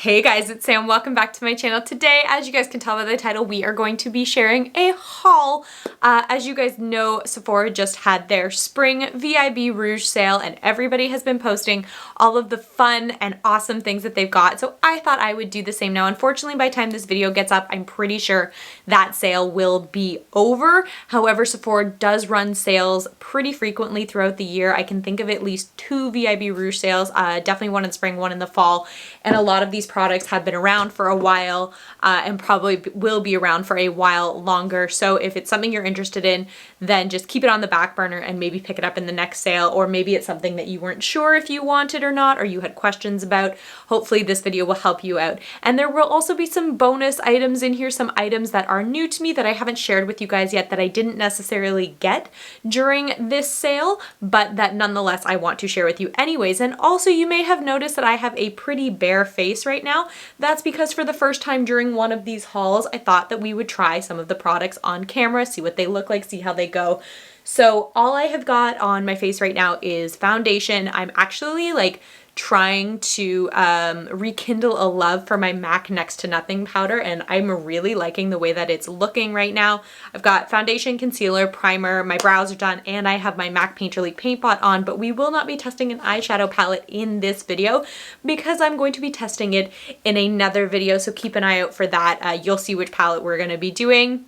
Hey guys, it's Sam. Welcome back to my channel. Today, as you guys can tell by the title, we are going to be sharing a haul. As you guys know, Sephora just had their spring VIB Rouge sale and everybody has been posting all of the fun and awesome things that they've got. So I thought I would do the same. Now, unfortunately, by the time this video gets up, I'm pretty sure that sale will be over. However, Sephora does run sales pretty frequently throughout the year. I can think of at least 2 VIB Rouge sales, definitely one in spring, one in the fall. And a lot of these products have been around for a while and probably will be around for a while longer. So if it's something you're interested in, then just keep it on the back burner and maybe pick it up in the next sale, or maybe it's something that you weren't sure if you wanted or not, or you had questions about. Hopefully this video will help you out. And there will also be some bonus items in here, some items that are new to me that I haven't shared with you guys yet that I didn't necessarily get during this sale, but that nonetheless I want to share with you anyways. And also you may have noticed that I have a pretty bare face right now. That's because for the first time during one of these hauls, I thought that we would try some of the products on camera, see what they look like, see how they go. So all I have got on my face right now is foundation. I'm actually like trying to rekindle a love for my MAC Next to Nothing powder, and I'm really liking the way that it's looking right now. I've got foundation, concealer, primer, my brows are done, and I have my MAC Painterly Paint Pot on, but we will not be testing an eyeshadow palette in this video because I'm going to be testing it in another video, so keep an eye out for that. You'll see which palette we're going to be doing.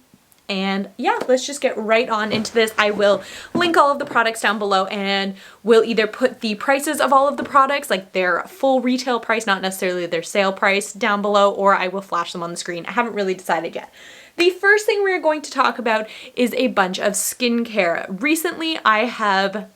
And yeah, let's just get right on into this. I will link all of the products down below, and we'll either put the prices of all of the products, like their full retail price, not necessarily their sale price, down below, or I will flash them on the screen. I haven't really decided yet. The first thing we're going to talk about is a bunch of skincare. Recently, I have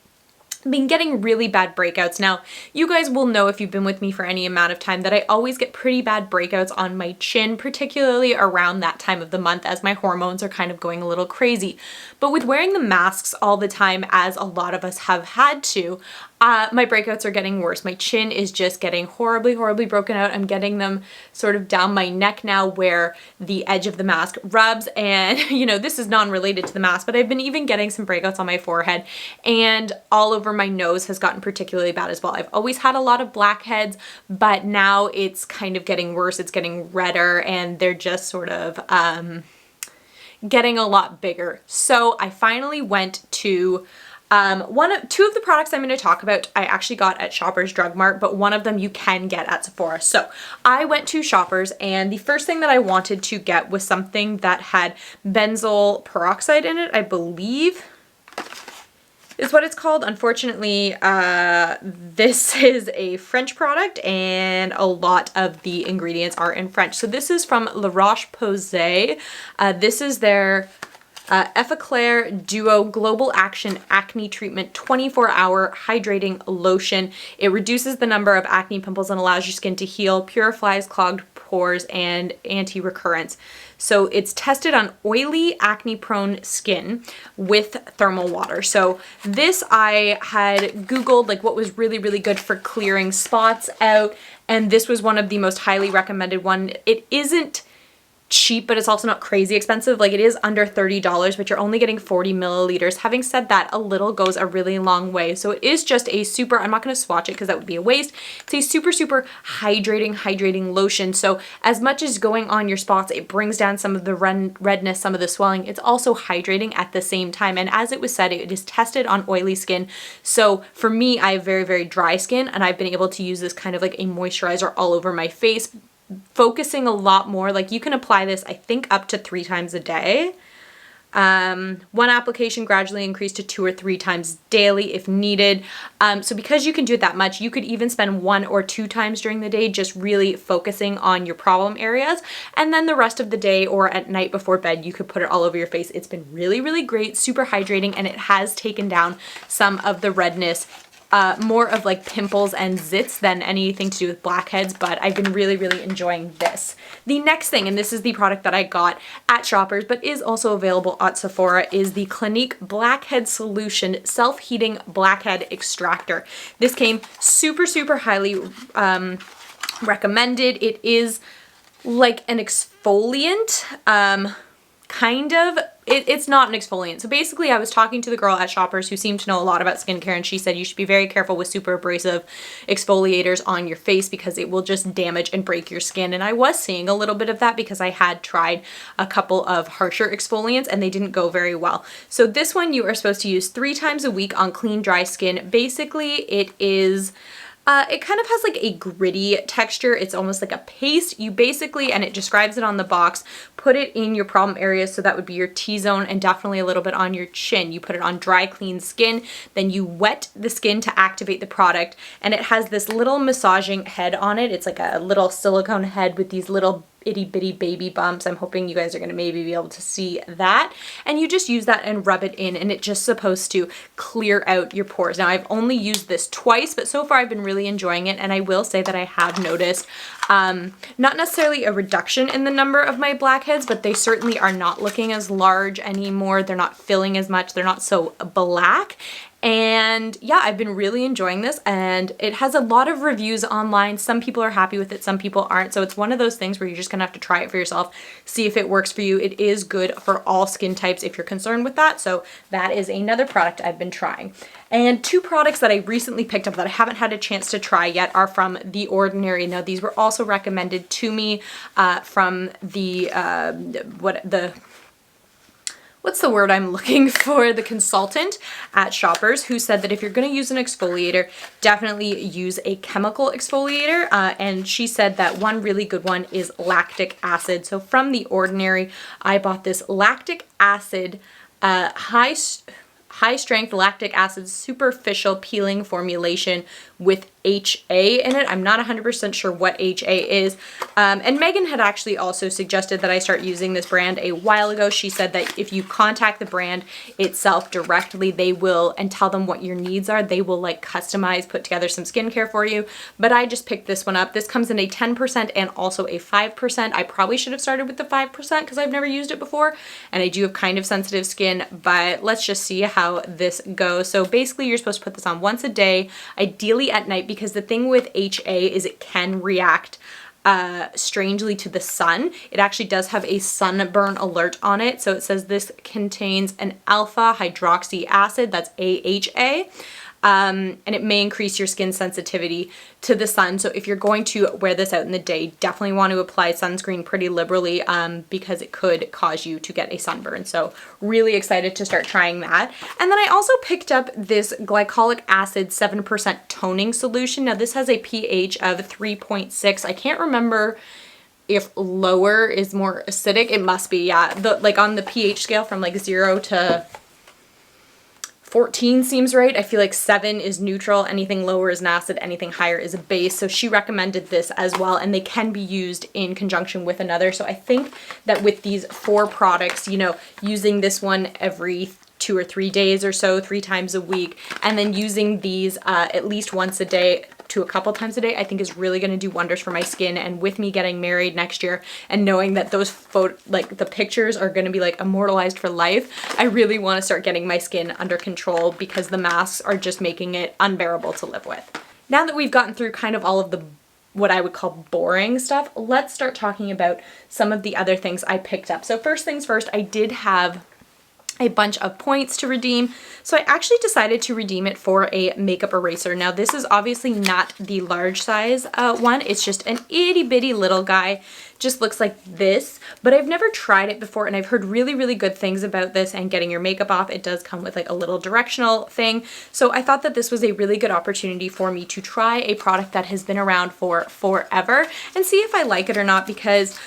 been getting really bad breakouts. Now, you guys will know if you've been with me for any amount of time that I always get pretty bad breakouts on my chin, particularly around that time of the month as my hormones are kind of going a little crazy. But with wearing the masks all the time, as a lot of us have had to, my breakouts are getting worse. My chin is just getting horribly, horribly broken out. I'm getting them sort of down my neck now where the edge of the mask rubs, and you know, this is non-related to the mask, but I've been even getting some breakouts on my forehead, and all over my nose has gotten particularly bad as well. I've always had a lot of blackheads, but now it's kind of getting worse. It's getting redder, and they're just sort of getting a lot bigger. So I finally went to two of the products I'm going to talk about I actually got at Shoppers Drug Mart, but one of them you can get at Sephora. So I went to Shoppers, and the first thing that I wanted to get was something that had benzoyl peroxide in it, I believe is what it's called. Unfortunately, this is a French product and a lot of the ingredients are in French. So this is from Laroche-Posay. This is their Effaclar Duo Global Action Acne Treatment 24-hour Hydrating Lotion. It reduces the number of acne pimples and allows your skin to heal, purifies clogged pores, and anti-recurrence. So it's tested on oily, acne-prone skin with thermal water. So this I had Googled like what was really, really good for clearing spots out, and this was one of the most highly recommended one. It isn't cheap, but it's also not crazy expensive. Like, it is under $30, but you're only getting 40 milliliters. Having said that, a little goes a really long way. So it is just a super, I'm not going to swatch it because that would be a waste. It's a super, super hydrating lotion. So as much as going on your spots, it brings down some of the redness, some of the swelling. It's also hydrating at the same time. And as it was said, it is tested on oily skin. So for me, I have very, very dry skin, and I've been able to use this kind of like a moisturizer all over my face, focusing a lot more. Like, you can apply this I think up to 3 times a day. One application gradually increased to 2 or 3 times daily if needed. So because you can do it that much, you could even spend 1 or 2 times during the day just really focusing on your problem areas, and then the rest of the day or at night before bed you could put it all over your face. It's been really, really great, super hydrating, and it has taken down some of the redness, more of like pimples and zits than anything to do with blackheads, but I've been really, really enjoying this. The next thing, and this is the product that I got at Shoppers but is also available at Sephora, is the Clinique Blackhead Solution Self-Heating Blackhead Extractor. This came super, super highly recommended. It is like an exfoliant, kind of, it's not an exfoliant. So basically I was talking to the girl at Shoppers who seemed to know a lot about skincare, and she said you should be very careful with super abrasive exfoliators on your face because it will just damage and break your skin. And I was seeing a little bit of that because I had tried a couple of harsher exfoliants and they didn't go very well. So this one you are supposed to use 3 times a week on clean, dry skin. Basically it is it kind of has like a gritty texture. It's almost like a paste. You basically, and it describes it on the box, put it in your problem areas. So that would be your T-zone and definitely a little bit on your chin. You put it on dry, clean skin. Then you wet the skin to activate the product. And it has this little massaging head on it. It's like a little silicone head with these little itty bitty baby bumps. I'm hoping you guys are going to maybe be able to see that. And you just use that and rub it in, and it's just supposed to clear out your pores. Now I've only used this twice, but so far I've been really enjoying it. And I will say that I have noticed not necessarily a reduction in the number of my blackheads, but they certainly are not looking as large anymore. They're not filling as much. They're not so black. And yeah, I've been really enjoying this, and it has a lot of reviews online. Some people are happy with it, some people aren't. So it's one of those things where you're just gonna have to try it for yourself, see if it works for you. It is good for all skin types if you're concerned with that. So that is another product I've been trying. And 2 products that I recently picked up that I haven't had a chance to try yet are from The Ordinary. Now these were also recommended to me from the, what's the word I'm looking for? The consultant at Shoppers, who said that if you're going to use an exfoliator, definitely use a chemical exfoliator. And she said that one really good one is lactic acid. So from The Ordinary, I bought this lactic acid, high strength lactic acid superficial peeling formulation with HA in it. I'm not 100% sure what HA is. And Megan had actually also suggested that I start using this brand a while ago. She said that if you contact the brand itself directly, they will, and tell them what your needs are, they will like customize, put together some skincare for you. But I just picked this one up. This comes in a 10% and also a 5%. I probably should have started with the 5% because I've never used it before, and I do have kind of sensitive skin, but let's just see how this goes. So basically you're supposed to put this on once a day, ideally at night, because the thing with HA is it can react strangely to the sun. It actually does have a sunburn alert on it. So it says this contains an alpha hydroxy acid, that's AHA. And it may increase your skin sensitivity to the sun. So if you're going to wear this out in the day, definitely want to apply sunscreen pretty liberally because it could cause you to get a sunburn. So really excited to start trying that. And then I also picked up this glycolic acid 7% toning solution. Now this has a pH of 3.6. I can't remember if lower is more acidic. It must be, yeah. Like on the pH scale from like 0 to 14 seems right. I feel like 7 is neutral, anything lower is an acid, anything higher is a base. So she recommended this as well, and they can be used in conjunction with another. So I think that with these 4 products, you know, using this one every 2 or 3 days or so, 3 times a week, and then using these at least once a day to a couple times a day, I think is really going to do wonders for my skin. And with me getting married next year and knowing that those like the pictures are going to be like immortalized for life, I really want to start getting my skin under control because the masks are just making it unbearable to live with. Now that we've gotten through kind of all of the what I would call boring stuff, let's start talking about some of the other things I picked up. So first things first, I did have a bunch of points to redeem. So I actually decided to redeem it for a makeup eraser. Now this is obviously not the large size one. It's just an itty bitty little guy. Just looks like this, but I've never tried it before, and I've heard really, really good things about this and getting your makeup off. It does come with like a little directional thing. So I thought that this was a really good opportunity for me to try a product that has been around for forever and see if I like it or not, because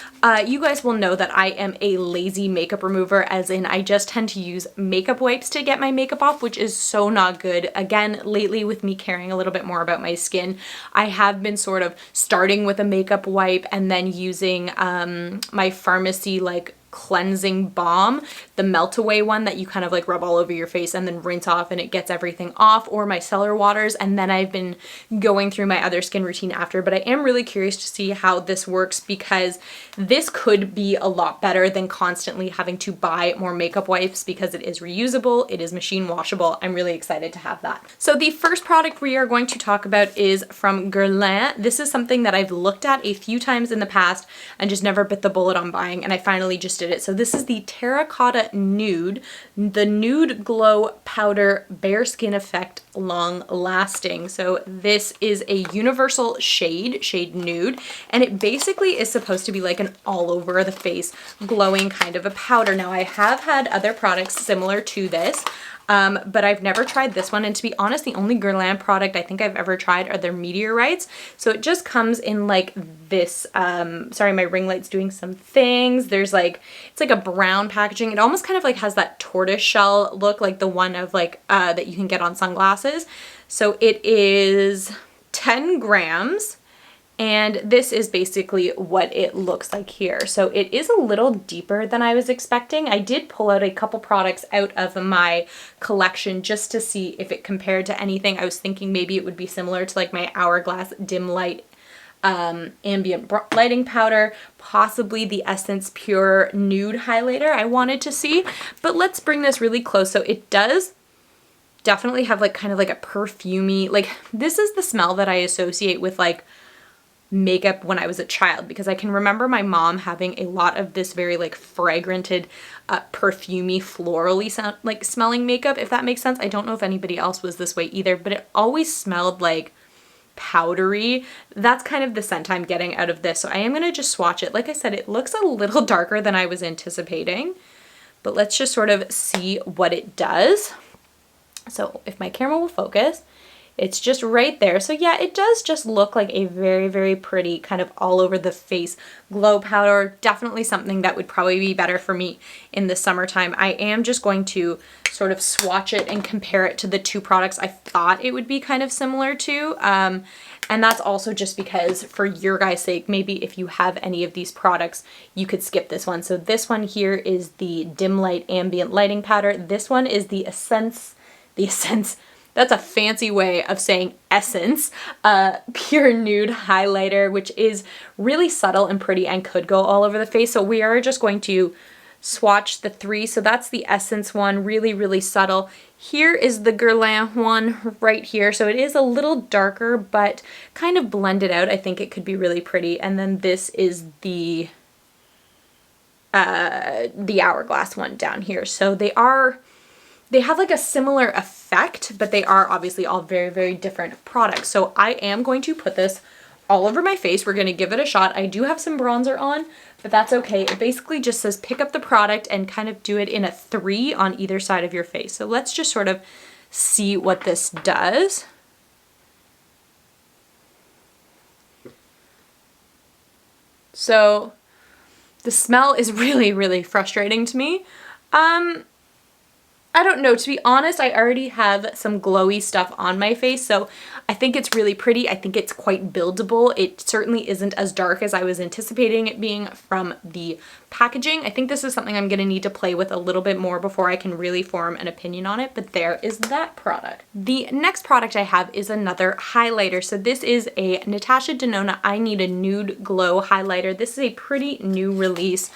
you guys will know that I am a lazy makeup remover, as in I just tend to use makeup wipes to get my makeup off, which is so not good. Again, lately with me caring a little bit more about my skin, I have been sort of starting with a makeup wipe and then using my pharmacy like cleansing balm, the melt away one that you kind of like rub all over your face and then rinse off and it gets everything off, or my cellar waters, and then I've been going through my other skin routine after. But I am really curious to see how this works, because this could be a lot better than constantly having to buy more makeup wipes, because it is reusable, it is machine washable. I'm really excited to have that. So the first product we are going to talk about is from Guerlain. This is something that I've looked at a few times in the past and just never bit the bullet on buying, and I finally just tested it. So this is the Terracotta Nude, the Nude Glow Powder Bare Skin Effect Long Lasting. So this is a universal shade nude, and it basically is supposed to be like an all over the face glowing kind of a powder. Now I have had other products similar to this, but I've never tried this one, and to be honest, the only Guerlain product I think I've ever tried are their meteorites. So it just comes in like this, sorry, my ring light's doing some things. There's like, it's like a brown packaging. It almost kind of like has that tortoise shell look, like the one of like, that you can get on sunglasses. So it is 10 grams. And this is basically what it looks like here. So it is a little deeper than I was expecting. I did pull out a couple products out of my collection just to see if it compared to anything. I was thinking maybe it would be similar to like my Hourglass Dim Light ambient lighting powder, possibly the Essence Pure Nude highlighter I wanted to see. But let's bring this really close. So it does definitely have like kind of like a perfumey, like this is the smell that I associate with like makeup when I was a child, because I can remember my mom having a lot of this very like fragranted, perfumey, florally sound like smelling makeup, if that makes sense. I don't know if anybody else was this way either, but it always smelled like powdery. That's kind of the scent I'm getting out of this. So I am going to just swatch it. Like I said, it looks a little darker than I was anticipating, but let's just sort of see what it does. So if my camera will focus, it's just right there. So yeah, it does just look like a very, very pretty kind of all over the face glow powder. Definitely something that would probably be better for me in the summertime. I am just going to sort of swatch it and compare it to the two products I thought it would be kind of similar to. And that's also just because for your guys' sake, maybe if you have any of these products, you could skip this one. So this one here is the Dim Light Ambient Lighting Powder. This one is the Essence, that's a fancy way of saying Essence, Pure Nude Highlighter, which is really subtle and pretty and could go all over the face. So we are just going to swatch the three. So that's the Essence one, really, really subtle. Here is the Guerlain one right here. So it is a little darker, but kind of blended out. I think it could be really pretty. And then this is the Hourglass one down here. So they have like a similar effect, but they are obviously all very, very different products. So I am going to put this all over my face. We're going to give it a shot. I do have some bronzer on, but that's okay. It basically just says pick up the product and kind of do it in a 3 on either side of your face. So let's just sort of see what this does. So the smell is really, really frustrating to me. I don't know, to be honest, I already have some glowy stuff on my face, so I think it's really pretty. I think it's quite buildable. It certainly isn't as dark as I was anticipating it being from the packaging. I think this is something I'm going to need to play with a little bit more before I can really form an opinion on it, but there is that product. The next product I have is another highlighter. So this is a Natasha Denona I Need a Nude Glow highlighter. This is a pretty new release.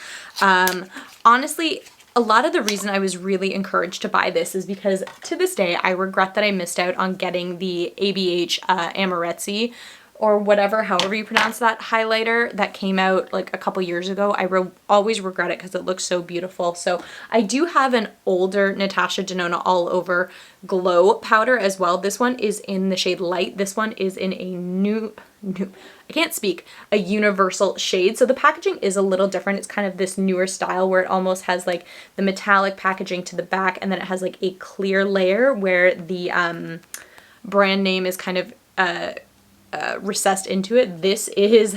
Honestly, a lot of the reason I was really encouraged to buy this is because to this day, I regret that I missed out on getting the ABH Amaretto or whatever, however you pronounce that, highlighter that came out like a couple years ago. I always regret it because it looks so beautiful. So I do have an older Natasha Denona All Over Glow powder as well. This one is in the shade Light. This one is in a I can't speak, a universal shade. So the packaging is a little different. It's kind of this newer style where it almost has like the metallic packaging to the back, and then it has like a clear layer where the brand name is kind of recessed into it. This is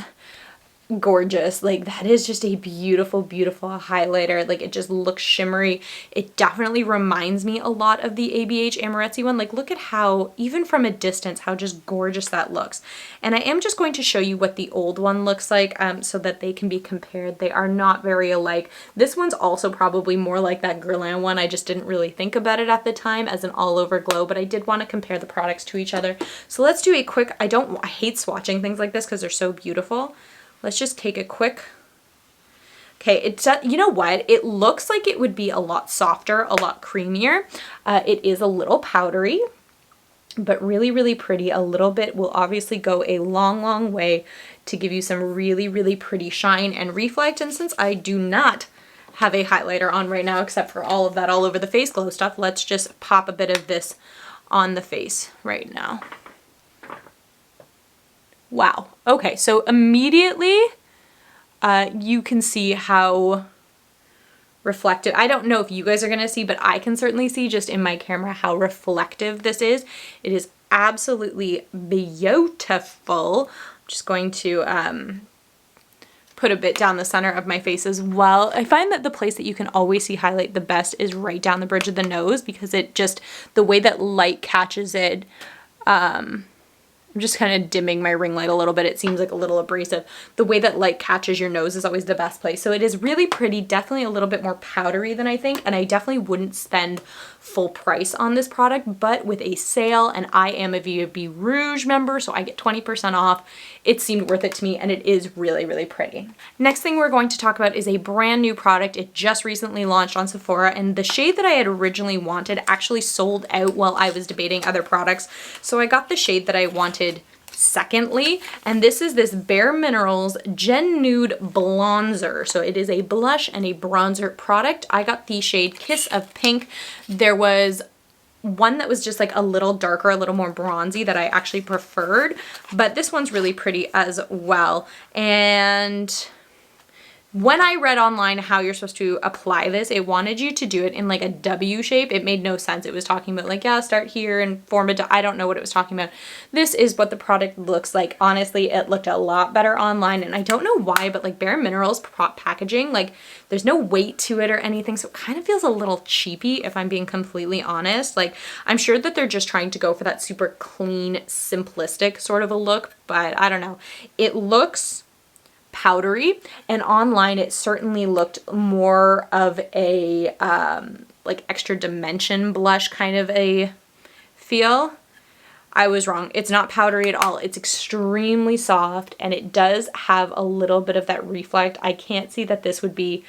gorgeous. Like, that is just a beautiful, beautiful highlighter. Like, it just looks shimmery. It definitely reminds me a lot of the ABH Amaretto one. Like, look at how, even from a distance, how just gorgeous that looks. And I am just going to show you what the old one looks like so that they can be compared. They are not very alike. This one's also probably more like that Guerlain one. I just didn't really think about it at the time as an all-over glow, but I did want to compare the products to each other. So let's do a quick, I hate swatching things like this because they're so beautiful. Let's just take a quick, okay, you know what? It looks like it would be a lot softer, a lot creamier. It is a little powdery, but really, really pretty. A little bit will obviously go a long, long way to give you some really, really pretty shine and reflect. And since I do not have a highlighter on right now, except for all of that all over the face glow stuff. Let's just pop a bit of this on the face right now. Wow. Okay, so immediately you can see how reflective. I don't know if you guys are gonna see, but I can certainly see just in my camera how reflective this is. It is absolutely beautiful. I'm just going to put a bit down the center of my face as well. I find that the place that you can always see highlight the best is right down the bridge of the nose, because it just, the way that light catches it, I'm just kind of dimming my ring light a little bit. It seems like a little abrasive. The way that light catches your nose is always the best place. So it is really pretty, definitely a little bit more powdery than I think, and I definitely wouldn't spend full price on this product, but with a sale, and I am a VIB Rouge member, so I get 20% off, it seemed worth it to me, and it is really, really pretty. Next thing we're going to talk about is a brand new product. It just recently launched on Sephora, and the shade that I had originally wanted actually sold out while I was debating other products, so I got the shade that I wanted secondly, and this is this bareMinerals Gen Nude Blonzer. So it is a blush and a bronzer product. I got the shade Kiss of Pink. There was one that was just like a little darker, a little more bronzy that I actually preferred, but this one's really pretty as well. And when I read online how you're supposed to apply this, it wanted you to do it in like a W shape. It made no sense. It was talking about like, yeah, start here and form a, I don't know what it was talking about. This is what the product looks like. Honestly, it looked a lot better online, and I don't know why, but like bareMinerals packaging, like there's no weight to it or anything, so it kind of feels a little cheapy if I'm being completely honest. Like, I'm sure that they're just trying to go for that super clean, simplistic sort of a look, but I don't know. It looks powdery, and online it certainly looked more of a like extra dimension blush kind of a feel. I was wrong. It's not powdery at all. It's extremely soft, and it does have a little bit of that reflect. I can't see that this would be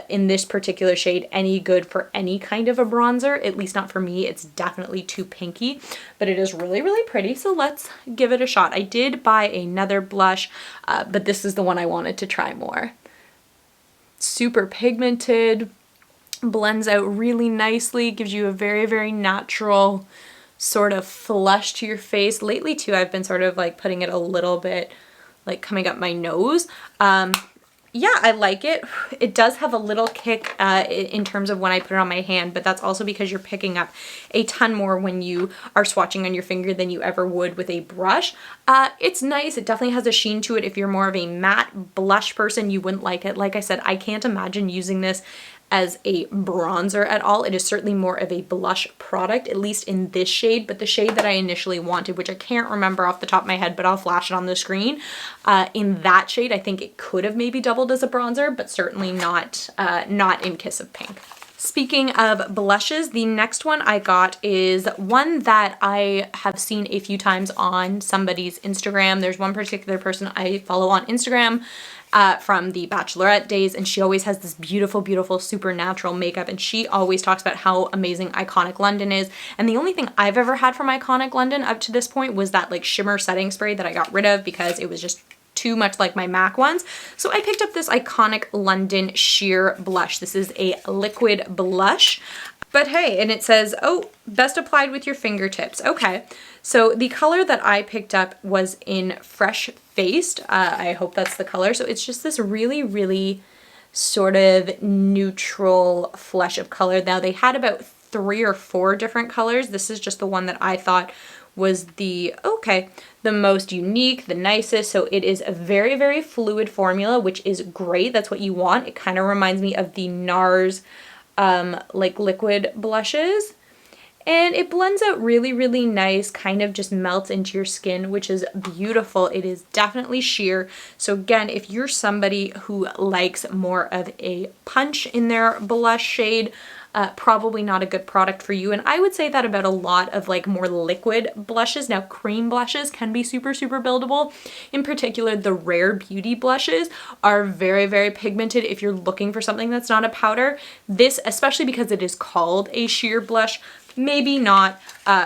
in this particular shade any good for any kind of a bronzer, at least not for me. It's definitely too pinky, but it is really, really pretty, so let's give it a shot. I did buy another blush, but this is the one I wanted to try more. Super pigmented, blends out really nicely, gives you a very, very natural sort of flush to your face. Lately too, I've been sort of like putting it a little bit like coming up my nose. Yeah, I like it. It does have a little kick in terms of when I put it on my hand, but that's also because you're picking up a ton more when you are swatching on your finger than you ever would with a brush. It's nice. It definitely has a sheen to it. If you're more of a matte blush person, you wouldn't like it. Like I said, I can't imagine using this as a bronzer at all. It is certainly more of a blush product, at least in this shade, but the shade that I initially wanted, which I can't remember off the top of my head, but I'll flash it on the screen, in that shade, I think it could have maybe doubled as a bronzer, but certainly not, not in Kiss of Pink. Speaking of blushes, the next one I got is one that I have seen a few times on somebody's Instagram. There's one particular person I follow on Instagram from the Bachelorette days, and she always has this beautiful, beautiful, supernatural makeup, and she always talks about how amazing Iconic London is. And the only thing I've ever had from Iconic London up to this point was that like shimmer setting spray that I got rid of because it was just too much like my MAC ones. So I picked up this Iconic London Sheer Blush. This is a liquid blush. But hey, and it says, oh, best applied with your fingertips. Okay, so the color that I picked up was in Fresh Faced. I hope that's the color. So it's just this really, really sort of neutral flush of color. Now they had about 3 or 4 different colors. This is just the one that I thought was the most unique, the nicest. So it is a very, very fluid formula, which is great. That's what you want. It kind of reminds me of the NARS like liquid blushes, and it blends out really, really nice, kind of just melts into your skin, which is beautiful. It is definitely sheer. So again, if you're somebody who likes more of a punch in their blush shade, probably not a good product for you. And I would say that about a lot of like more liquid blushes. Now cream blushes can be super, super buildable. In particular, the Rare Beauty blushes are very, very pigmented if you're looking for something that's not a powder. This, especially because it is called a sheer blush, maybe not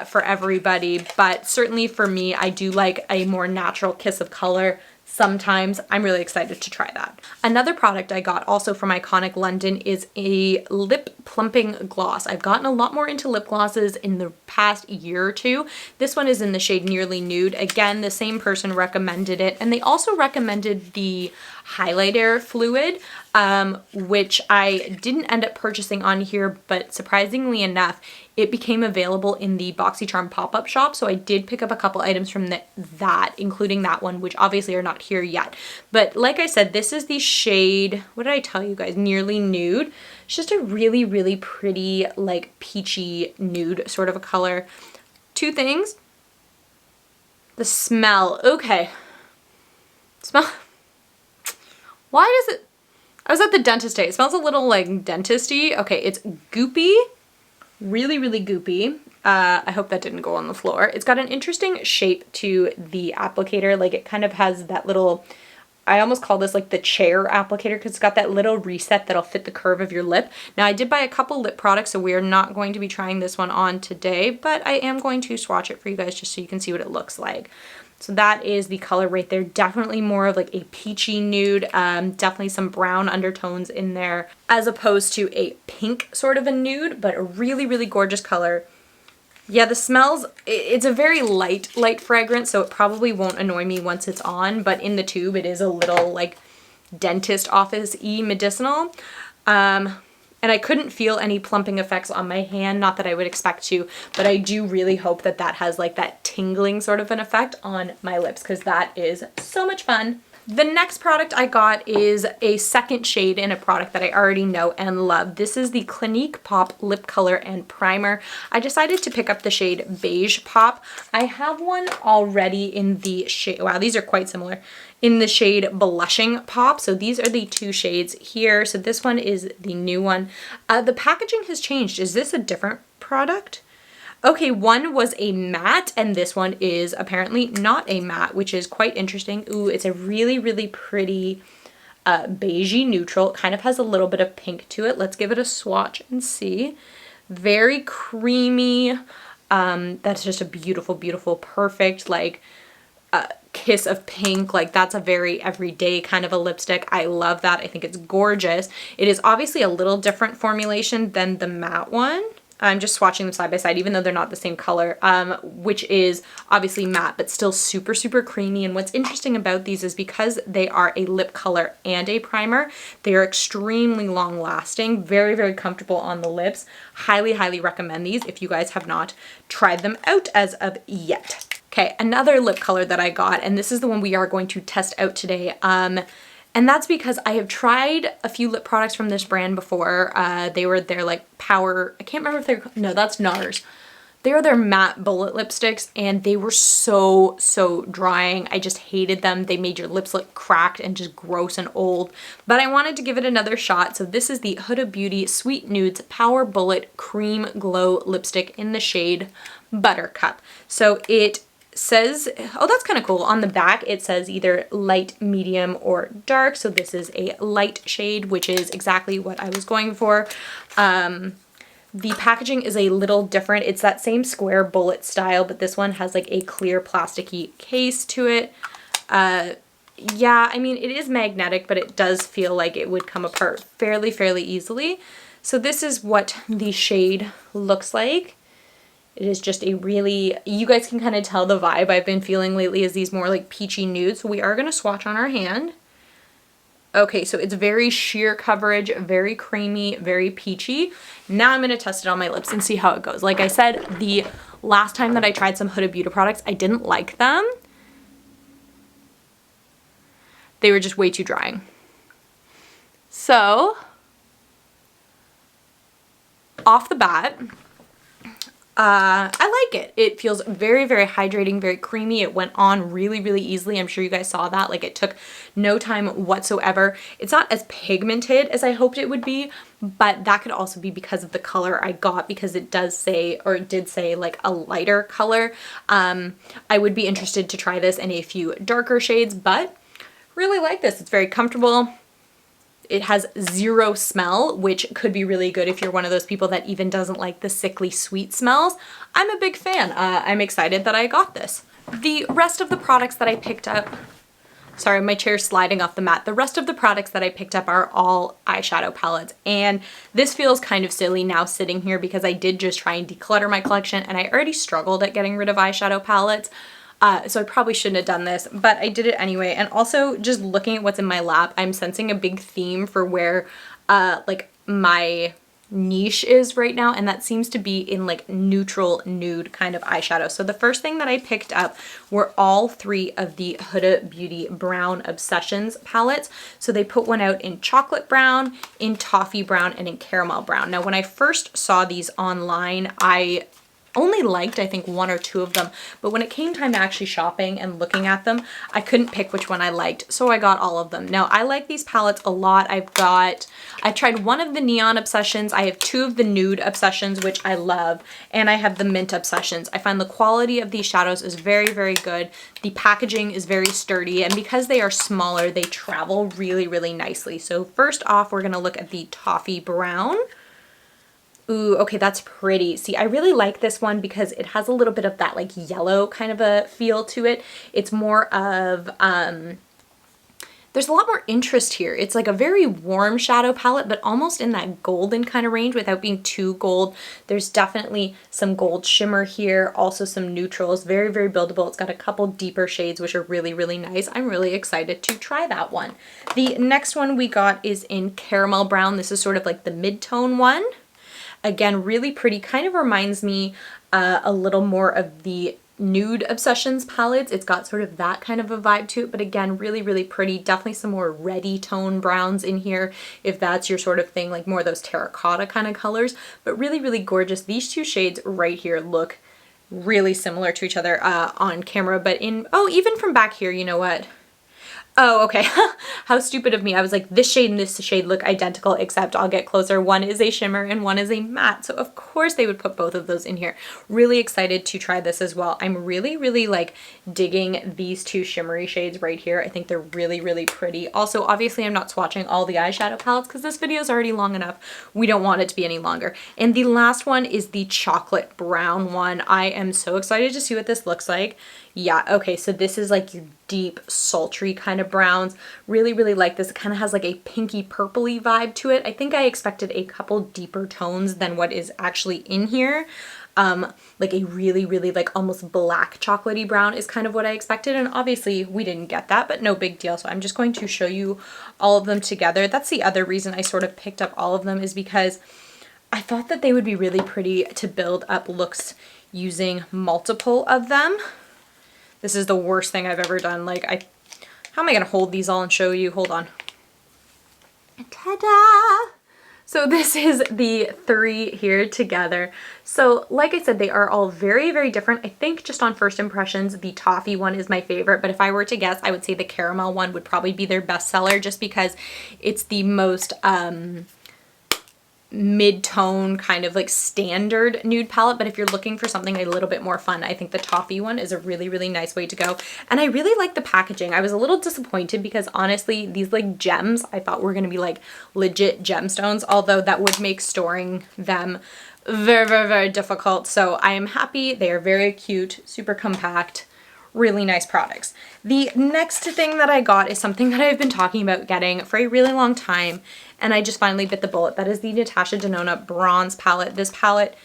for everybody, but certainly for me, I do like a more natural kiss of color sometimes. I'm really excited to try that. Another product I got also from Iconic London is a lip plumping gloss. I've gotten a lot more into lip glosses in the past year or two. This one is in the shade Nearly Nude. Again, the same person recommended it, and they also recommended the highlighter fluid, which I didn't end up purchasing on here, but surprisingly enough, it became available in the BoxyCharm pop-up shop. So I did pick up a couple items from that, including that one, which obviously are not here yet. But like I said, this is the shade, what did I tell you guys? Nearly Nude. It's just a really, really pretty, like peachy nude sort of a color. Two things. The smell. Okay. Smell. Why does it? I was at the dentist today. It smells a little like dentisty. Okay, it's goopy. Really, really goopy. I hope that didn't go on the floor. It's got an interesting shape to the applicator. Like it kind of has that little, I almost call this like the chair applicator because it's got that little reset that'll fit the curve of your lip. Now I did buy a couple lip products, so we are not going to be trying this one on today, but I am going to swatch it for you guys just so you can see what it looks like. So that is the color right there. Definitely more of like a peachy nude, definitely some brown undertones in there as opposed to a pink sort of a nude, but a really, really gorgeous color. Yeah, the smells, it's a very light fragrance, so it probably won't annoy me once it's on, but in the tube it is a little like dentist office-y medicinal. And I couldn't feel any plumping effects on my hand, not that I would expect to, but I do really hope that that has like that tingling sort of an effect on my lips because that is so much fun. The next product I got is a second shade in a product that I already know and love. This is the Clinique Pop Lip Color and Primer. I decided to pick up the shade Beige Pop. I have one already in the shade, wow, these are quite similar, in the shade Blushing Pop. So these are the two shades here. So this one is the new one. The packaging has changed. Is this a different product? Okay, one was a matte and this one is apparently not a matte, which is quite interesting. Ooh, it's a really, really pretty beigey neutral. It kind of has a little bit of pink to it. Let's give it a swatch and see. Very creamy. That's just a beautiful, beautiful, perfect, like kiss of pink. Like that's a very everyday kind of a lipstick. I love that. I think it's gorgeous. It is obviously a little different formulation than the matte one. I'm just swatching them side by side, even though they're not the same color, which is obviously matte, but still super, super creamy. And what's interesting about these is because they are a lip color and a primer, they are extremely long lasting, very, very comfortable on the lips. Highly, highly recommend these if you guys have not tried them out as of yet. Okay, another lip color that I got, and this is the one we are going to test out today. And that's because I have tried a few lip products from this brand before. They were their like power, I can't remember if they're, no, that's NARS. They were their matte bullet lipsticks and they were so, so drying. I just hated them. They made your lips look cracked and just gross and old. But I wanted to give it another shot. So this is the Huda Beauty Sweet Nudes Power Bullet Cream Glow Lipstick in the shade Buttercup. So it says, oh, that's kind of cool. On the back, it says either light, medium, or dark. So this is a light shade, which is exactly what I was going for. The packaging is a little different. It's that same square bullet style, but this one has like a clear plasticky case to it. Yeah, I mean, it is magnetic, but it does feel like it would come apart fairly, fairly easily. So this is what the shade looks like. It is just a really, you guys can kind of tell the vibe I've been feeling lately is these more like peachy nudes. So we are going to swatch on our hand. Okay, so it's very sheer coverage, very creamy, very peachy. Now I'm going to test it on my lips and see how it goes. Like I said, the last time that I tried some Huda Beauty products, I didn't like them. They were just way too drying. So, off the bat, I like it. It feels very, very hydrating, very creamy. It went on really, really easily. I'm sure you guys saw that. Like it took no time whatsoever. It's not as pigmented as I hoped it would be, but that could also be because of the color I got, because it does say, or it did say like a lighter color. I would be interested to try this in a few darker shades, but really like this. It's very comfortable. It has zero smell, which could be really good if you're one of those people that even doesn't like the sickly sweet smells. I'm a big fan. I'm excited that I got this. The rest of the products that I picked up Sorry, my chair's sliding off the mat. The rest of the products that I picked up are all eyeshadow palettes, and this feels kind of silly now sitting here because I did just try and declutter my collection, and I already struggled at getting rid of eyeshadow palettes. So I probably shouldn't have done this, but I did it anyway. And also just looking at what's in my lap, I'm sensing a big theme for where like my niche is right now, and that seems to be in like neutral nude kind of eyeshadow. So the first thing that I picked up were all three of the Huda Beauty Brown Obsessions palettes. So they put one out in chocolate brown, in toffee brown, and in caramel brown. Now when I first saw these online, I only liked I think one or two of them, but when it came time to actually shopping and looking at them, I couldn't pick which one I liked, so I got all of them. Now I like these palettes a lot. I've tried one of the Neon Obsessions, I have two of the Nude Obsessions, which I love, and I have the Mint Obsessions. I find the quality of these shadows is very, very good. The packaging is very sturdy, and because they are smaller, they travel really, really nicely. So first off, we're gonna look at the Toffee Brown. Ooh, okay, that's pretty. See, I really like this one because it has a little bit of that like yellow kind of a feel to it. It's more of, there's a lot more interest here. It's like a very warm shadow palette, but almost in that golden kind of range without being too gold. There's definitely some gold shimmer here, also some neutrals, very, very buildable. It's got a couple deeper shades, which are really, really nice. I'm really excited to try that one. The next one we got is in Caramel Brown. This is sort of like the mid-tone one. Again, really pretty, kind of reminds me a little more of the Nude Obsessions palettes. It's got sort of that kind of a vibe to it, but again, really, really pretty. Definitely some more reddy tone browns in here, if that's your sort of thing, like more of those terracotta kind of colors, but really, really gorgeous. These two shades right here look really similar to each other on camera, but oh, even from back here, you know what? Oh, okay. How stupid of me. I was like, this shade and this shade look identical, except I'll get closer. One is a shimmer and one is a matte. So of course they would put both of those in here. Really excited to try this as well. I'm really, really like digging these two shimmery shades right here. I think they're really, really pretty. Also, obviously I'm not swatching all the eyeshadow palettes because this video is already long enough. We don't want it to be any longer. And the last one is the chocolate brown one. I am so excited to see what this looks like. Yeah, okay, so this is like your deep, sultry kind of browns. Really, really like this. It kind of has like a pinky purpley vibe to it. I think I expected a couple deeper tones than what is actually in here. Like a really, really like almost black chocolatey brown is kind of what I expected. And obviously we didn't get that, but no big deal. So I'm just going to show you all of them together. That's the other reason I sort of picked up all of them, is because I thought that they would be really pretty to build up looks using multiple of them. This is the worst thing I've ever done. Like, how am I gonna hold these all and show you? Hold on. Ta-da! So this is the three here together. So like I said, they are all very, very different. I think just on first impressions, the toffee one is my favorite, but if I were to guess, I would say the caramel one would probably be their best seller, just because it's the most, mid-tone kind of like standard nude palette. But if you're looking for something a little bit more fun, I think the toffee one is a really, really nice way to go. And I really like the packaging. I was a little disappointed because honestly, these like gems I thought were going to be like legit gemstones, although that would make storing them very, very, very difficult. So I am happy. They are very cute, super compact, really nice products. The next thing that I got is something that I've been talking about getting for a really long time, and I just finally bit the bullet. That is the Natasha Denona Bronze palette. This palette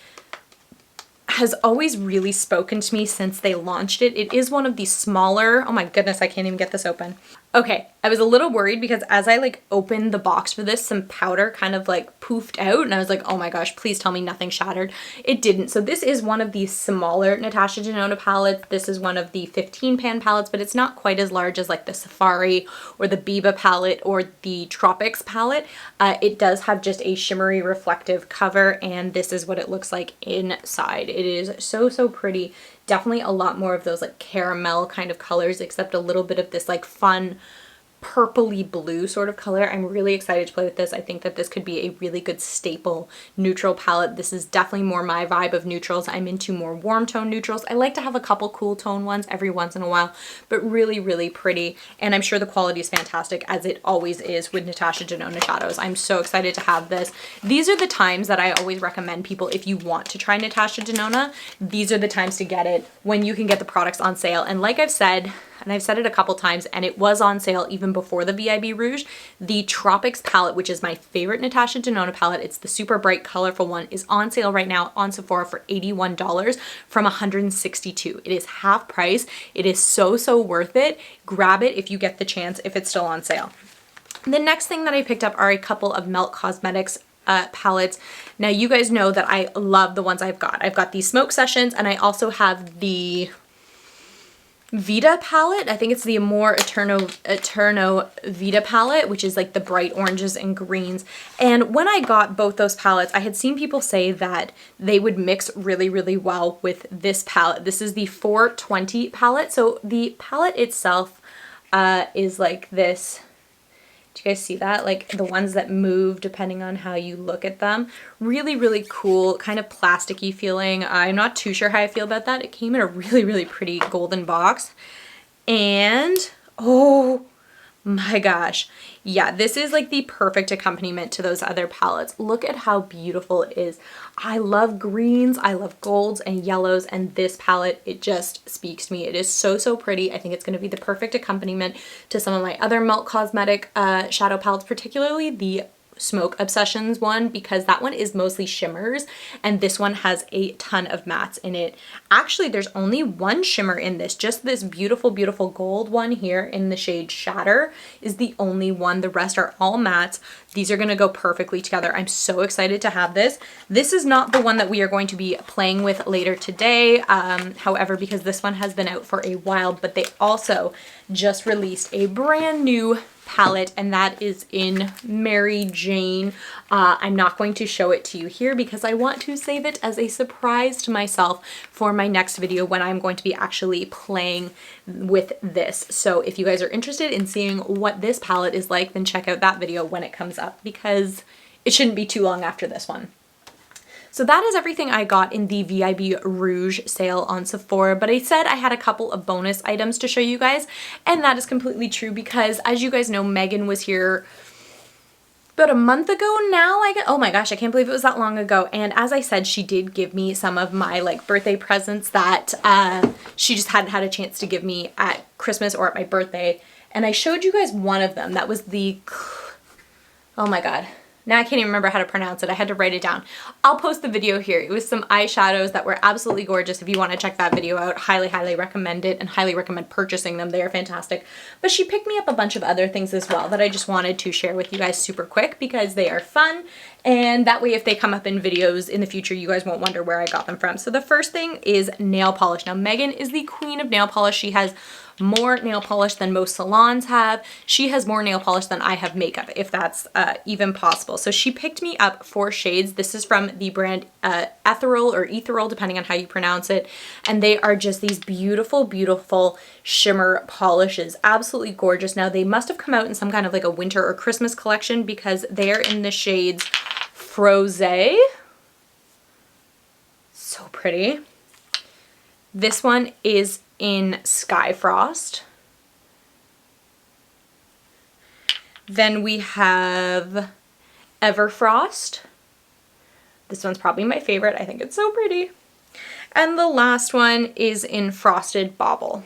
has always really spoken to me since they launched it. It is one of the smaller, oh my goodness, I can't even get this open. Okay, I was a little worried because as I like opened the box for this, some powder kind of like poofed out, and I was like, oh my gosh, please tell me nothing shattered. It didn't. So this is one of the smaller Natasha Denona palettes. This is one of the 15 pan palettes, but it's not quite as large as like the Safari or the Biba palette or the Tropics palette. It does have just a shimmery reflective cover, and this is what it looks like inside. It is so, so pretty. Definitely a lot more of those like caramel kind of colors, except a little bit of this like fun purpley blue sort of color. I'm really excited to play with this. I think that this could be a really good staple neutral palette. This is definitely more my vibe of neutrals. I'm into more warm tone neutrals. I like to have a couple cool tone ones every once in a while, but really, really pretty. And I'm sure the quality is fantastic, as it always is with Natasha Denona shadows. I'm so excited to have this. These are the times that I always recommend people, if you want to try Natasha Denona, these are the times to get it, when you can get the products on sale. And like I've said, and I've said it a couple times, and it was on sale even before the VIB Rouge, the Tropics palette, which is my favorite Natasha Denona palette, it's the super bright colorful one, is on sale right now on Sephora for $81 from $162. It is half price. It is so worth it. Grab it if you get the chance, if it's still on sale. The next thing that I picked up are a couple of Melt Cosmetics palettes. Now you guys know that I love the ones I've got. I've got these Smoke Sessions, and I also have the Vita palette. I think it's the Amor Eterno Vita palette, which is like the bright oranges and greens. And when I got both those palettes, I had seen people say that they would mix really well with this palette. This is the 420 palette. So the palette itself is like this. Do you guys see that? Like the ones that move depending on how you look at them. Really cool, kind of plasticky feeling. I'm not too sure how I feel about that. It came in a really pretty golden box. And oh my gosh. Yeah, this is like the perfect accompaniment to those other palettes. Look at how beautiful it is. I love greens, I love golds and yellows, and this palette, it just speaks to me. It is so pretty. I think it's going to be the perfect accompaniment to some of my other Melt Cosmetic shadow palettes, particularly the Smoke Obsessions one, because that one is mostly shimmers and this one has a ton of mattes in it. Actually, there's only one shimmer in this. Just this beautiful gold one here in the shade Shatter is the only one. The rest are all mattes. These are going to go perfectly together. I'm so excited to have this. This is not the one that we are going to be playing with later today, however, because this one has been out for a while, but they also just released a brand new palette, and that is in Mary Jane. I'm not going to show it to you here because I want to save it as a surprise to myself for my next video when I'm going to be actually playing with this. So if you guys are interested in seeing what this palette is like, then check out that video when it comes up, because it shouldn't be too long after this one. So that is everything I got in the VIB Rouge sale on Sephora, but I said I had a couple of bonus items to show you guys, and that is completely true because, as you guys know, Megan was here about a month ago now. Oh my gosh, I can't believe it was that long ago. And as I said, she did give me some of my like birthday presents that she just hadn't had a chance to give me at Christmas or at my birthday. And I showed you guys one of them. That was the, oh my god. Now I can't even remember how to pronounce it. I had to write it down. I'll post the video here. It was some eyeshadows that were absolutely gorgeous. If you want to check that video out, highly recommend it, and highly recommend purchasing them. They are fantastic. But she picked me up a bunch of other things as well that I just wanted to share with you guys super quick because they are fun. And that way, if they come up in videos in the future, you guys won't wonder where I got them from. So the first thing is nail polish. Now, Megan is the queen of nail polish. She has more nail polish than most salons have. She has more nail polish than I have makeup, if that's even possible. So she picked me up 4 shades. This is from the brand Ethereal, depending on how you pronounce it. And they are just these beautiful shimmer polishes. Absolutely gorgeous. Now, they must have come out in some kind of like a winter or Christmas collection because they're in the shades Frosé. So pretty. This one is in Sky Frost. Then we have Everfrost. This one's probably my favorite. I think it's so pretty. And the last one is in Frosted Bauble.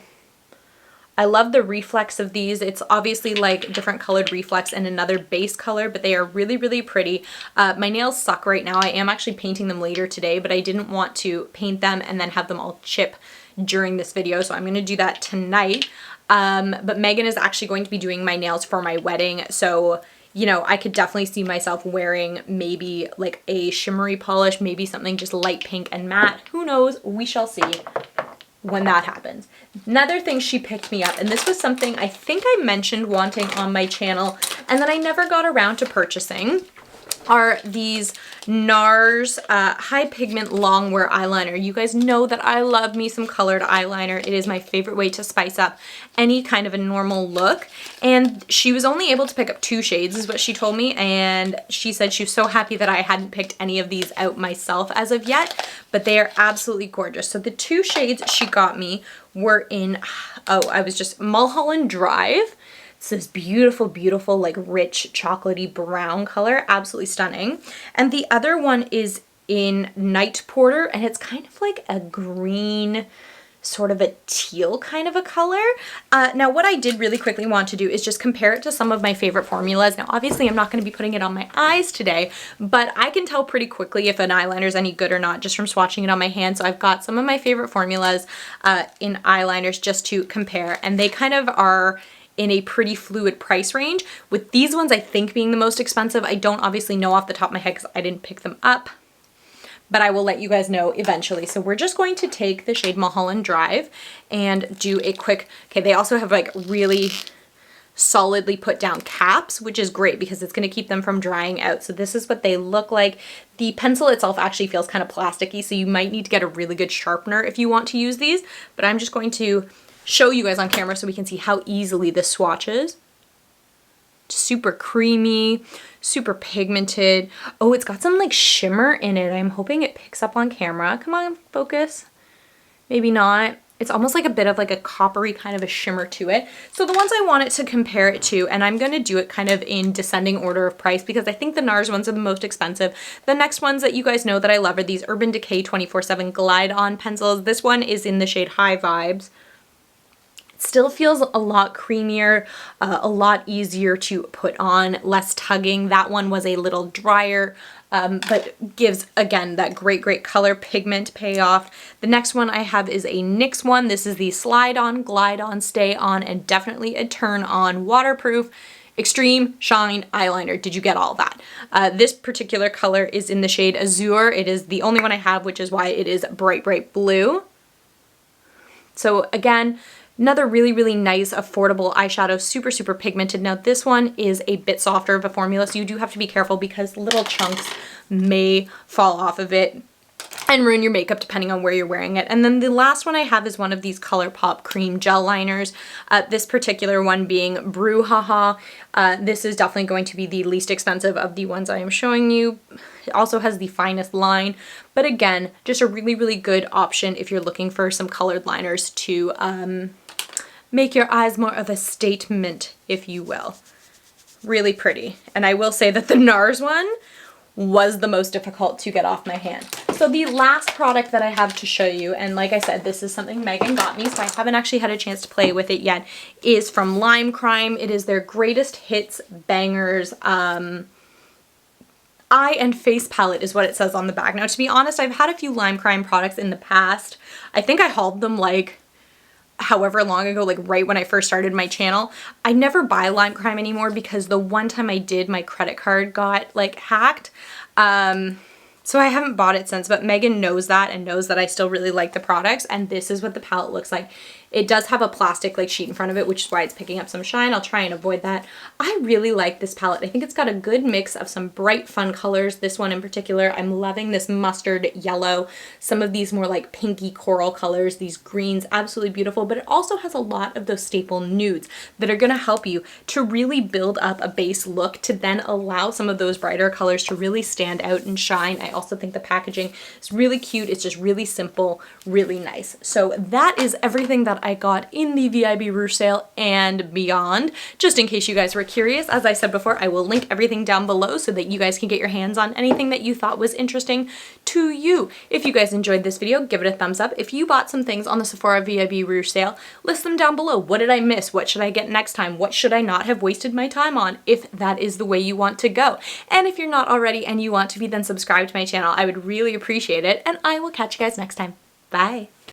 I love the reflex of these. It's obviously like different colored reflex and another base color, but they are really pretty. My nails suck right now. I am actually painting them later today, but I didn't want to paint them and then have them all chip during this video, so I'm going to do that tonight. But Megan is actually going to be doing my nails for my wedding, so you know, I could definitely see myself wearing maybe like a shimmery polish, maybe something just light pink and matte. Who knows? We shall see when that happens. Another thing she picked me up, and this was something I think I mentioned wanting on my channel and then I never got around to purchasing, are these NARS High Pigment Longwear Eyeliner. You guys know that I love me some colored eyeliner. It is my favorite way to spice up any kind of a normal look. And she was only able to pick up 2 shades is what she told me. And she said she was so happy that I hadn't picked any of these out myself as of yet. But they are absolutely gorgeous. So the 2 shades she got me were in, I was just Mulholland Drive. It's this beautiful, like rich chocolatey brown color. Absolutely stunning. And the other one is in Night Porter, and it's kind of like a green sort of a teal kind of a color. Now what I did really quickly want to do is just compare it to some of my favorite formulas. Now obviously I'm not going to be putting it on my eyes today, but I can tell pretty quickly if an eyeliner is any good or not just from swatching it on my hand. So I've got some of my favorite formulas in eyeliners just to compare, and they kind of are in a pretty fluid price range, with these ones I think being the most expensive. I don't obviously know off the top of my head because I didn't pick them up, but I will let you guys know eventually. So we're just going to take the shade Mulholland Drive and do a quick, okay, they also have like really solidly put down caps, which is great because it's going to keep them from drying out. So this is what they look like. The pencil itself actually feels kind of plasticky, so you might need to get a really good sharpener if you want to use these, but I'm just going to show you guys on camera so we can see how easily this swatches. Super creamy, super pigmented. Oh, it's got some like shimmer in it. I'm hoping it picks up on camera. Come on, focus. Maybe not. It's almost like a bit of like a coppery kind of a shimmer to it. So the ones I wanted to compare it to, and I'm going to do it kind of in descending order of price because I think the NARS ones are the most expensive. The next ones that you guys know that I love are these Urban Decay 24/7 Glide On pencils. This one is in the shade High Vibes. Still feels a lot creamier, a lot easier to put on, less tugging. That one was a little drier, but gives, again, that great color pigment payoff. The next one I have is a NYX one. This is the Slide On, Glide On, Stay On, and definitely a Turn On waterproof Extreme Shine Eyeliner. Did you get all that? This particular color is in the shade Azure. It is the only one I have, which is why it is bright blue. So again, another really nice, affordable eyeshadow, super pigmented. Now this one is a bit softer of a formula, so you do have to be careful because little chunks may fall off of it and ruin your makeup depending on where you're wearing it. And then the last one I have is one of these ColourPop cream gel liners. This particular one being Brouhaha. This is definitely going to be the least expensive of the ones I am showing you. It also has the finest line, but again, just a really good option if you're looking for some colored liners to make your eyes more of a statement, if you will. Really pretty. And I will say that the NARS one was the most difficult to get off my hand. So the last product that I have to show you, and like I said, this is something Megan got me, so I haven't actually had a chance to play with it yet, is from Lime Crime. It is their Greatest Hits Bangers eye and face palette is what it says on the back. Now, to be honest, I've had a few Lime Crime products in the past. I think I hauled them like however long ago, like right when I first started my channel. I never buy Lime Crime anymore because the one time I did, my credit card got like hacked. So I haven't bought it since, but Megan knows that and knows that I still really like the products, and this is what the palette looks like. It does have a plastic like sheet in front of it, which is why it's picking up some shine. I'll try and avoid that. I really like this palette. I think it's got a good mix of some bright, fun colors. This one in particular, I'm loving this mustard yellow, some of these more like pinky coral colors, these greens, absolutely beautiful, but it also has a lot of those staple nudes that are gonna help you to really build up a base look to then allow some of those brighter colors to really stand out and shine. I also think the packaging is really cute. It's just really simple, really nice. So that is everything that I got in the VIB Rouge sale and beyond. Just in case you guys were curious, as I said before, I will link everything down below so that you guys can get your hands on anything that you thought was interesting to you. If you guys enjoyed this video, give it a thumbs up. If you bought some things on the Sephora VIB Rouge sale, list them down below. What did I miss? What should I get next time? What should I not have wasted my time on, if that is the way you want to go? And if you're not already and you want to be, then subscribe to my channel. I would really appreciate it, and I will catch you guys next time. Bye.